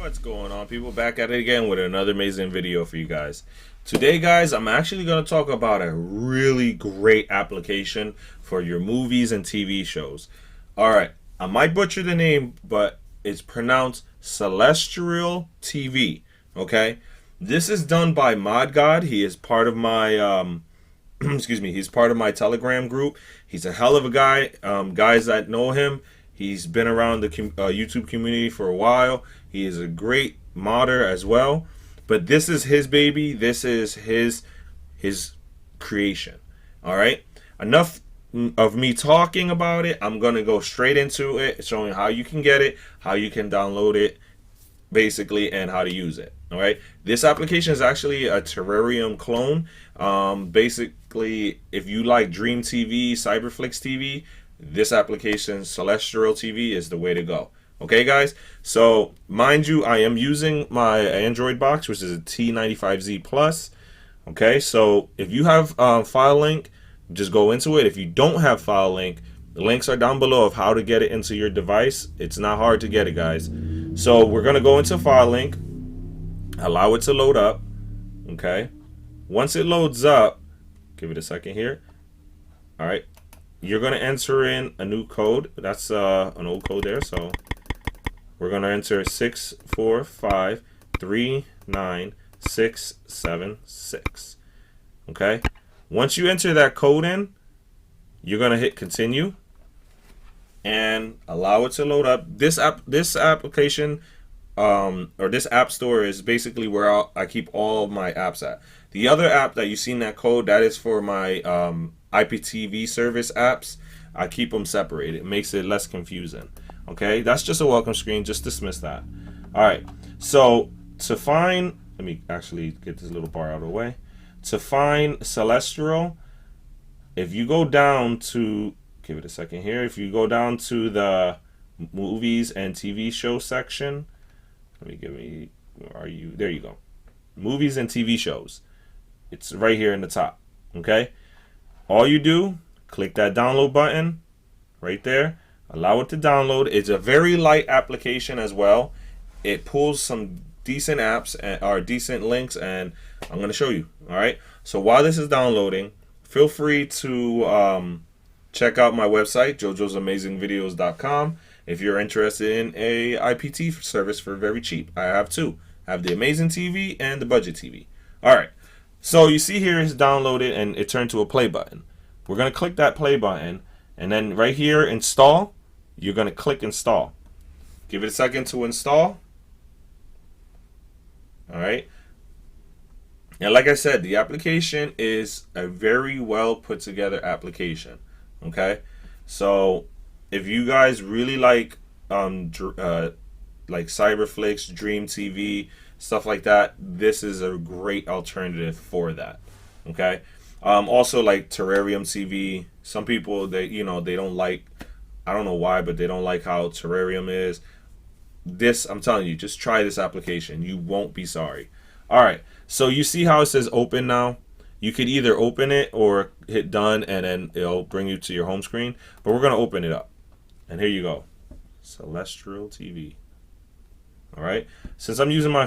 What's going on, people? Back at it again with another amazing video for you guys. Today, guys, I'm actually going to talk about a really great application for your movies and TV shows. Alright, I might butcher the name, but it's pronounced Celestial TV. Okay, this is done by Mod God. He is part of my excuse me, he's part of my Telegram group. He's a hell of a guy. Guys that know him, he's been around the YouTube community for a while. He is a great modder as well. But this is his baby. This is his creation. All right. Enough of me talking about it. I'm gonna go straight into it, showing how you can get it, how you can download it, basically, and how to use it. All right. This application is actually a Terrarium clone. Basically, if you like Dream TV, Cyberflix TV, this application, Celestial TV, is the way to go. Okay, guys. So, mind you, I am using my Android box, which is a T95Z Plus. Okay, so if you have Filelinked, just go into it. If you don't have Filelinked, the links are down below of how to get it into your device. It's not hard to get it, guys. So we're gonna go into Filelinked, allow it to load up. Okay, once it loads up, give it a second here. All right, you're gonna enter in a new code. That's an old code there, so we're gonna enter 645396676. Okay, once you enter that code in, you're gonna hit continue and allow it to load up. This application or this app store is basically where I keep all of my apps at. The other app that you see in that code, that is for my IPTV service apps. I keep them separated. It makes it less confusing. Okay, that's just a welcome screen. Just dismiss that. All right, so to find, let me actually get this little bar out of the way. To find Celestial, if you go down to, give it a second here, if you go down to the movies and TV show section, where are you? There you go. Movies and TV shows. It's right here in the top. Okay, all you do, click that download button right there, allow it to download. It's a very light application as well. It pulls some decent apps or decent links, and I'm going to show you. All right, so while this is downloading, feel free to check out my website, jojosamazingvideos.com, if you're interested in a IPT service for very cheap. I have two. I have the Amazing TV and the Budget TV. All right, so you see here it's downloaded and it turned to a play button. We're going to click that play button, and then right here, install, you're going to click install. Give it a second to install. All right. And like I said, the application is a very well put together application. Okay. So if you guys really like Cyberflix, Dream TV, stuff like that, this is a great alternative for that. Okay. Also like Terrarium TV. Some people, they don't like, I don't know why, but they don't like how Terrarium is. This, I'm telling you, just try this application. You won't be sorry. All right, so you see how it says open now? You could either open it or hit done, and then it'll bring you to your home screen. But we're gonna open it up, and here you go, Celestial TV. All right, since I'm using my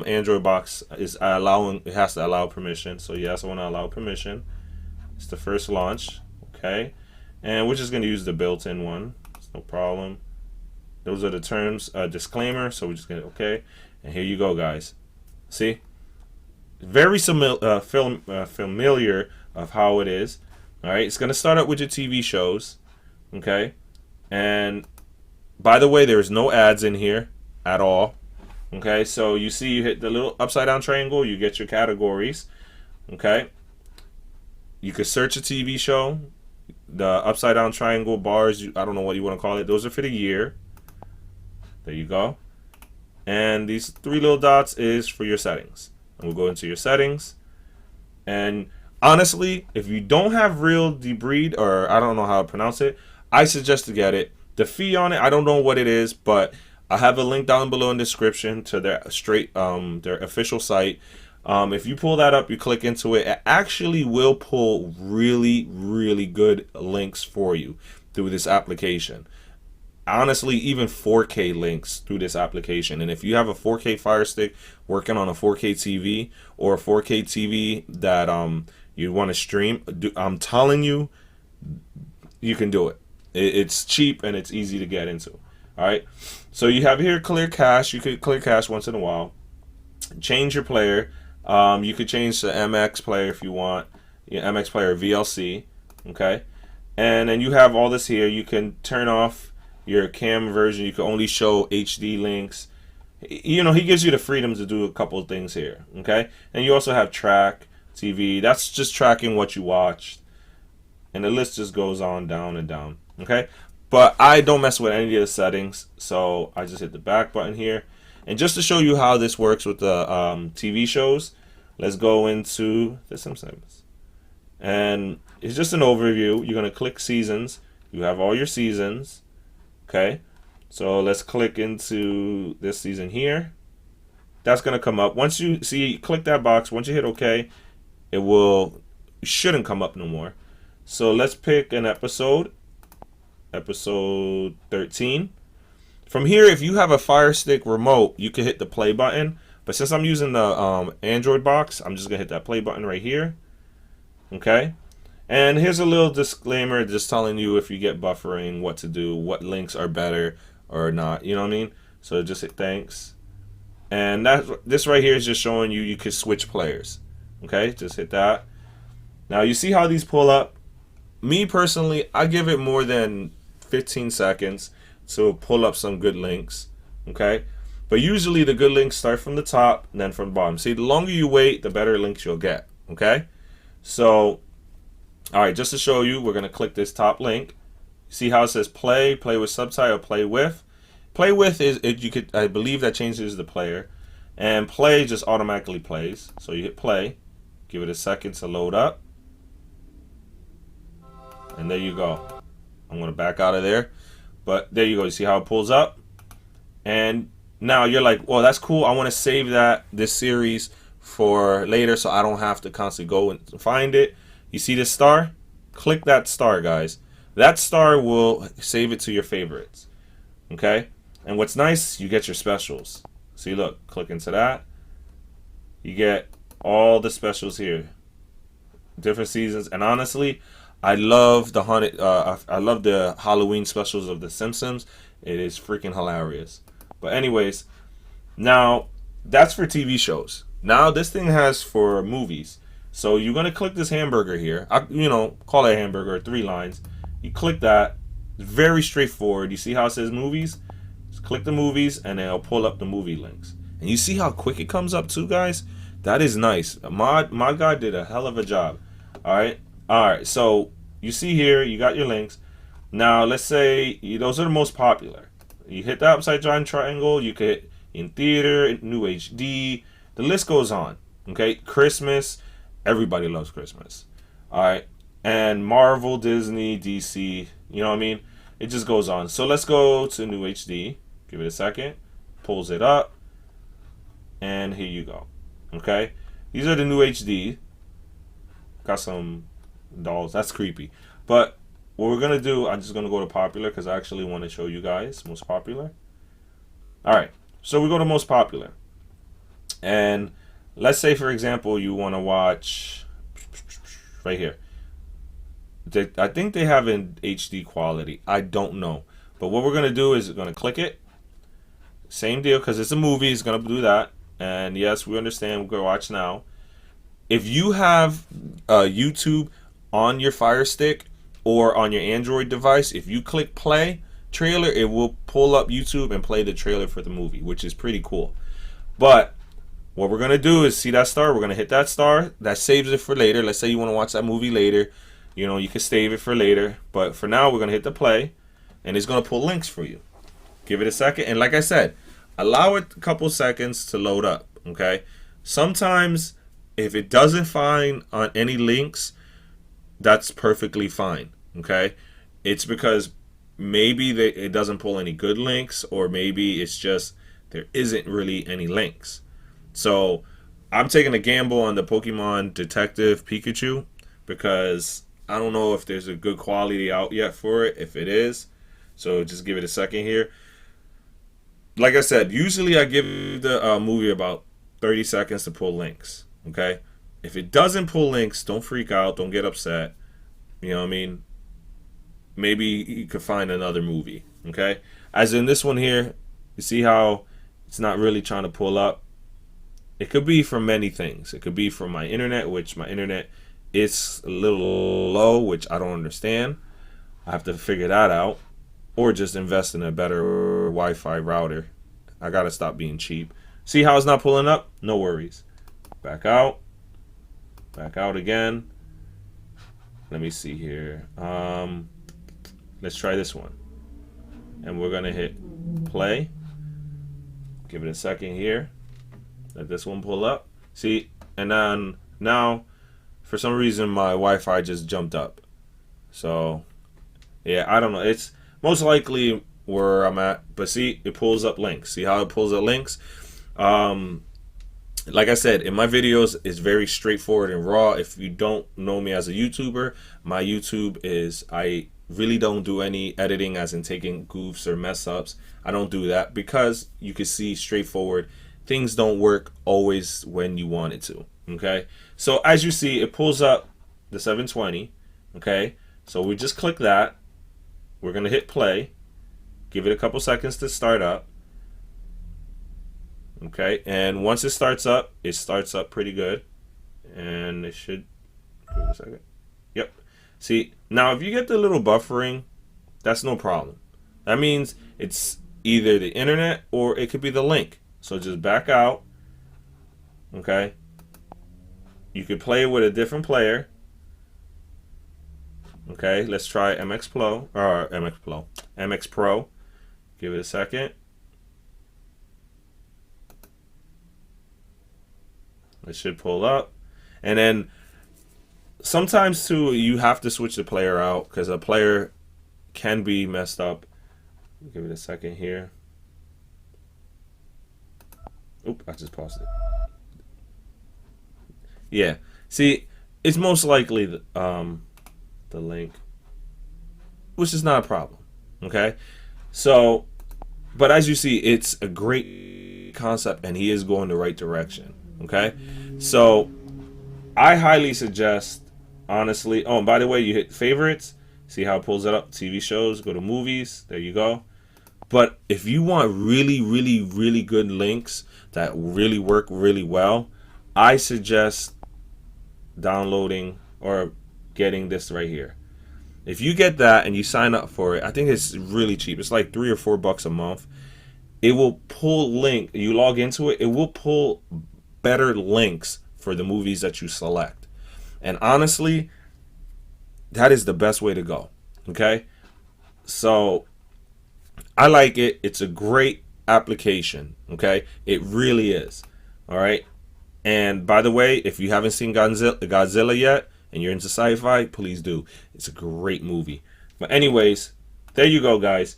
Android box, it has to allow permission. So yes, I want to allow permission. It's the first launch, okay, and we're just gonna use the built-in one. It's no problem. Those are the terms, disclaimer. So we're just gonna okay, and here you go, guys. See, very familiar of how it is. All right, it's gonna start out with your TV shows, okay, and by the way, there's no ads in here at all. Okay, so you see, you hit the little upside down triangle, you get your categories. Okay, you could search a TV show. The upside down triangle bars, I don't know what you want to call it, those are for the year. There you go. And these three little dots is for your settings. And we'll go into your settings. And honestly, if you don't have Real Debreed, or I don't know how to pronounce it, I suggest to get it. The fee on it, I don't know what it is, but I have a link down below in the description to their their official site. If you pull that up, you click into it, it actually will pull really, really good links for you through this application. honestly even 4K links through this application. And if you have a 4K Fire Stick working on a 4K TV or a 4K TV that you want to stream, I'm telling you, you can do it. It's cheap and it's easy to get into. All right. So you have here clear cache. You could clear cache once in a while. Change your player. You could change to MX player if you want. MX player VLC. Okay. And then you have all this here. You can turn off your cam version. You can only show HD links. You know, he gives you the freedom to do a couple of things here. Okay. And you also have track TV. That's just tracking what you watched. And the list just goes on down and down. Okay. But I don't mess with any of the settings. So I just hit the back button here. And just to show you how this works with the TV shows, let's go into The Simpsons. And it's just an overview. You're going to click seasons. You have all your seasons. Okay. So let's click into this season here. That's going to come up. Once you see, click that box. Once you hit OK, it shouldn't come up no more. So let's pick an episode. Episode 13. From here, if you have a Fire Stick remote, you can hit the play button. But since I'm using the Android box, I'm just going to hit that play button right here. Okay. And here's a little disclaimer just telling you if you get buffering, what to do, what links are better or not. You know what I mean? So just hit thanks. And this right here is just showing you can switch players. Okay. Just hit that. Now you see how these pull up. Me personally, I give it more than 15 seconds to pull up some good links. Okay. But usually the good links start from the top and then from the bottom. See, the longer you wait, the better links you'll get. Okay. So, all right, just to show you, we're going to click this top link. See how it says play with subtitle, play with. Play with is, I believe that changes the player. And play just automatically plays. So you hit play, give it a second to load up. And there you go. I'm going to back out of there. But there you go. You see how it pulls up? And now you're like, well, that's cool. I want to save this series for later so I don't have to constantly go and find it. You see this star? Click that star, guys. That star will save it to your favorites. Okay? And what's nice, you get your specials. See, look, click into that. You get all the specials here. Different seasons. And honestly, I love the Halloween specials of The Simpsons. It is freaking hilarious. But anyways, now that's for TV shows. Now this thing has for movies. So you're gonna click this hamburger here. Call it a hamburger, 3 lines. You click that. It's very straightforward. You see how it says movies? Just click the movies, and then it'll pull up the movie links. And you see how quick it comes up too, guys? That is nice. My guy did a hell of a job. All right. So you see here, you got your links. Now let's say those are the most popular. You hit the upside down triangle. You could hit in theater, new HD. The list goes on. Okay, Christmas. Everybody loves Christmas. All right, and Marvel, Disney, DC. You know what I mean? It just goes on. So let's go to new HD. Give it a second. Pulls it up, and here you go. Okay, these are the new HD. Got some dolls. That's creepy. But what we're gonna do, I'm just gonna go to popular because I actually want to show you guys most popular. All right, so we go to most popular, and let's say for example you want to watch right here. I think they have in HD quality. I don't know, but what we're gonna do is we're gonna click it. Same deal because it's a movie. It's gonna do that, and yes, we understand. We're gonna watch now. If you have YouTube on your Fire Stick or on your Android device, if you click play trailer, it will pull up YouTube and play the trailer for the movie, which is pretty cool. But what we're going to do is see that star. We're going to hit that star. That saves it for later. Let's say you want to watch that movie later. You can save it for later. But for now, we're going to hit the play, and it's going to pull links for you. Give it a second. And like I said, allow it a couple seconds to load up. Okay. Sometimes if it doesn't find on any links, that's perfectly fine. Okay. It's because maybe it doesn't pull any good links, or maybe it's just there isn't really any links. So I'm taking a gamble on the Pokemon Detective Pikachu because I don't know if there's a good quality out yet for it, if it is. So just give it a second here. Like I said, usually I give the movie about 30 seconds to pull links. Okay? If it doesn't pull links, don't freak out. Don't get upset. You know what I mean? Maybe you could find another movie. Okay? As in this one here, you see how it's not really trying to pull up? It could be from many things. It could be from my internet, which my internet is a little low, which I don't understand. I have to figure that out. Or just invest in a better Wi-Fi router. I gotta stop being cheap. See how it's not pulling up? No worries. Back out. Back out again. Let me see here. Let's try this one. And we're gonna hit play. Give it a second here. Let this one pull up. See, and then now, for some reason, my Wi-Fi just jumped up. So, yeah, I don't know. It's most likely where I'm at. But see, it pulls up links. See how it pulls up links? Like I said, in my videos, it's very straightforward and raw. If you don't know me as a YouTuber, my YouTube is, I really don't do any editing as in taking goofs or mess ups. I don't do that because you can see straightforward. Things don't work always when you want it to. Okay, so as you see, it pulls up the 720. Okay, so we just click that. We're gonna hit play. Give it a couple seconds to start up. Okay, and once it starts up pretty good. And it should, give it a second. Yep. See, now if you get the little buffering, that's no problem. That means it's either the internet or it could be the link. So just back out. Okay. You could play with a different player. Okay, let's try MX Pro. Give it a second. It should pull up. And then sometimes too, you have to switch the player out because a player can be messed up. Give it a second here. Oop, I just paused it. Yeah. See, it's most likely the link, which is not a problem. Okay? So, but as you see, it's a great concept and he is going the right direction. Okay? So, I highly suggest, honestly, oh, and by the way, you hit favorites. See how it pulls it up? TV shows, go to movies. There you go. But if you want really, really, really good links that really work really well, I suggest downloading or getting this right here. If you get that and you sign up for it, I think it's really cheap. It's like $3 or $4 a month. It will pull link. You log into it, it will pull better links for the movies that you select. And honestly, that is the best way to go. Okay? So I like it. It's a great application. Okay? It really is. All right? And by the way, if you haven't seen Godzilla yet and you're into sci-fi, please do. It's a great movie. But anyways, there you go, guys.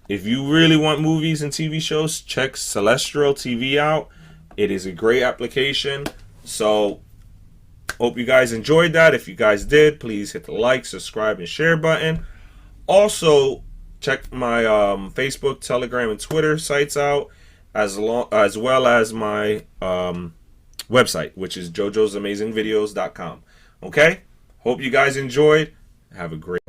If you really want movies and TV shows, check Celestial TV out. It is a great application. So hope you guys enjoyed that. If you guys did, please hit the like, subscribe, and share button. Also, check my Facebook, Telegram, and Twitter sites out, as well as my website, which is jojosamazingvideos.com. Okay? Hope you guys enjoyed. Have a great